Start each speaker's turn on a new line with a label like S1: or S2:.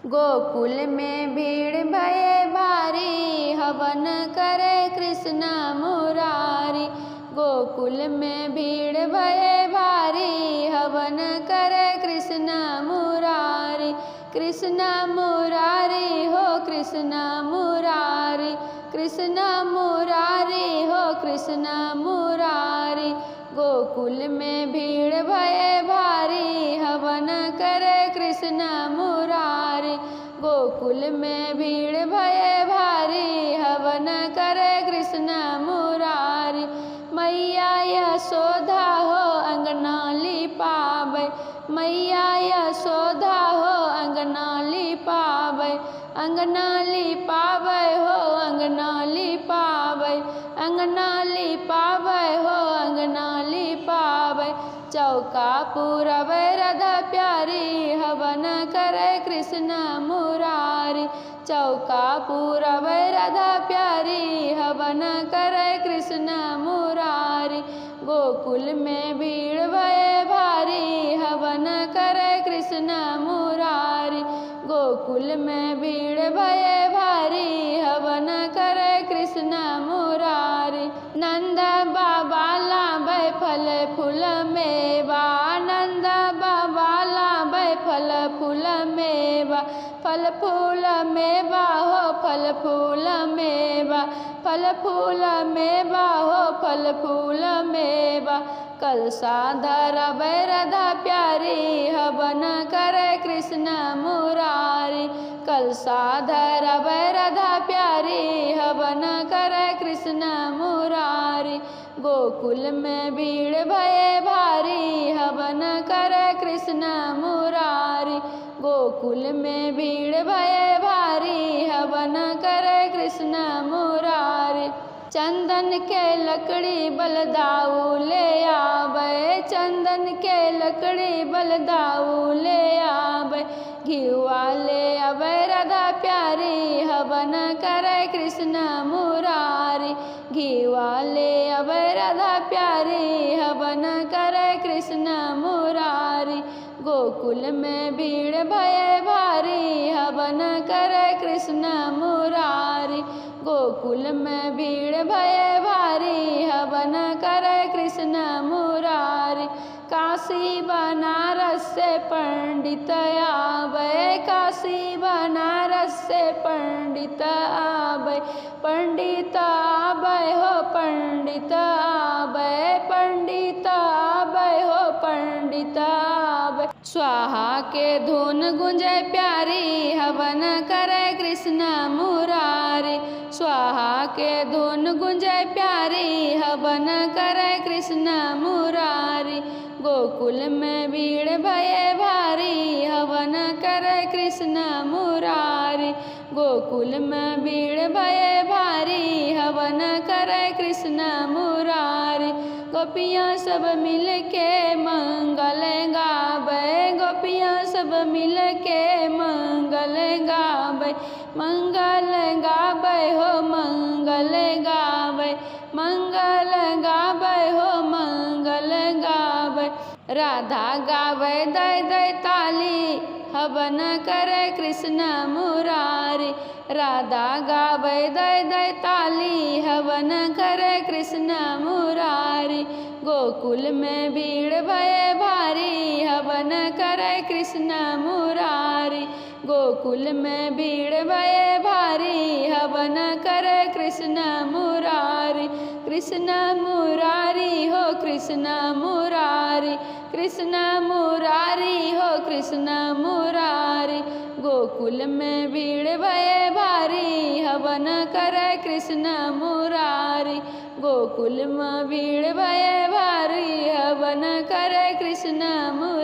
S1: गोकुल में भीड़ भये भारी, हवन करे कृष्ण मुरारी। गोकुल में भीड़ भये भारी, हवन करे कृष्ण मुरारी। कृष्ण मुरारी हो कृष्ण मुरारी, कृष्ण मुरारी हो कृष्ण मुरारी। गोकुल में भीड़ भये भारी, हवन करे कृष्ण मुरारी। गोकुल में भीड़ भये भारी, हवन करे कृष्ण मुरारी। मैया यशोदा हो अंगना लिपाबै, मैया यशोदा हो अंगना लिपाबै। अंगना लिपाबै हो अंगना लिपाबै, अंगना लिपाबै हो अंगना लिपाबै। चौका पुरबै राधा प्यारी, हवन करे कृष्ण मुरारी। चौका पुरबै राधा प्यारी, हवन करे कृष्ण मुरारी। गोकुल में भीड़ भये भारी, हवन करे कृष्ण मुरारी। गोकुल में भीड़ भये भारी, हवन करे कृष्ण मुरारी। नंद बाबा लाबै फल फूल मेवा, नंद बाबा लाबै फल फूल मेवा। फल फूल मेवा हो फल फूल मेवा, फल फूल मेवा हो फल फूल मेवा। कलशा धरबै राधा प्यारी, हवन करे कृष्ण मुरारी। कलशा धरबै राधा प्यारी, हवन करे कृष्ण मुरारी। गोकुल में भीड़ भये भारी, हवन करे कृष्ण मुरारी। गोकुल में भीड़ भये भारी, हवन करे कृष्ण मुरारी। चंदन के लकड़ी बलदाऊ ले आबै, चंदन के लकड़ी बलदाऊ ले आबै। घिउआ ले आबै राधा प्यारी, हवन करे कृष्ण मुरारी। घिउआ ले आबै राधा प्यारी, हवन करे कृष्ण मुरारी। गोकुल में भीड़ भये भारी, हवन करे कृष्ण मुरारी। गोकुल में भीड़ भये भारी, हवन करे कृष्ण मुरारी। काशी बनारस से पंडित आबै, काशी बनारस से पंडित आबै। पंडित आबै हो पंडित आबै, पंडित आबै हो पंडित आबै। स्वाहा के धुन गुंजे प्यारी, हवन करे कृष्ण मुरारी। स्वाहा के धुन गुंजे प्यारी, हवन करे कृष्ण मुरारी। गोकुल में भीड़ भये भारी, हवन करे कृष्ण मुरारी। गोकुल में भीड़ भये भारी, हवन करे कृष्ण मुरारी। गोपियाँ सब मिल के मंगल गाबै, गोपियाँ सब मिल के मंगल गाबै। मंगल गाबै हो मंगल गाबै, मंगल गाबै हो मंगल गाबै। राधा गाबै दै दै ताली, हवन करे कृष्ण मुरारी। राधा गाबै दै दै ताली, हवन करे कृष्ण मुरारी। गोकुल में भीड़ भये भारी, हवन करे कृष्ण मुरारी। गोकुल में भीड़ भये भारी, हवन करे कृष्ण मुरारी। कृष्ण मुरारी हो कृष्ण मुरारी, कृष्ण मुरारी हो कृष्ण मुरारी। गोकुल में भीड़ भये भारी, हवन करे कृष्ण मुरारी। गोकुल में भीड़ भये भारी, हवन करे कृष्ण मुरारी।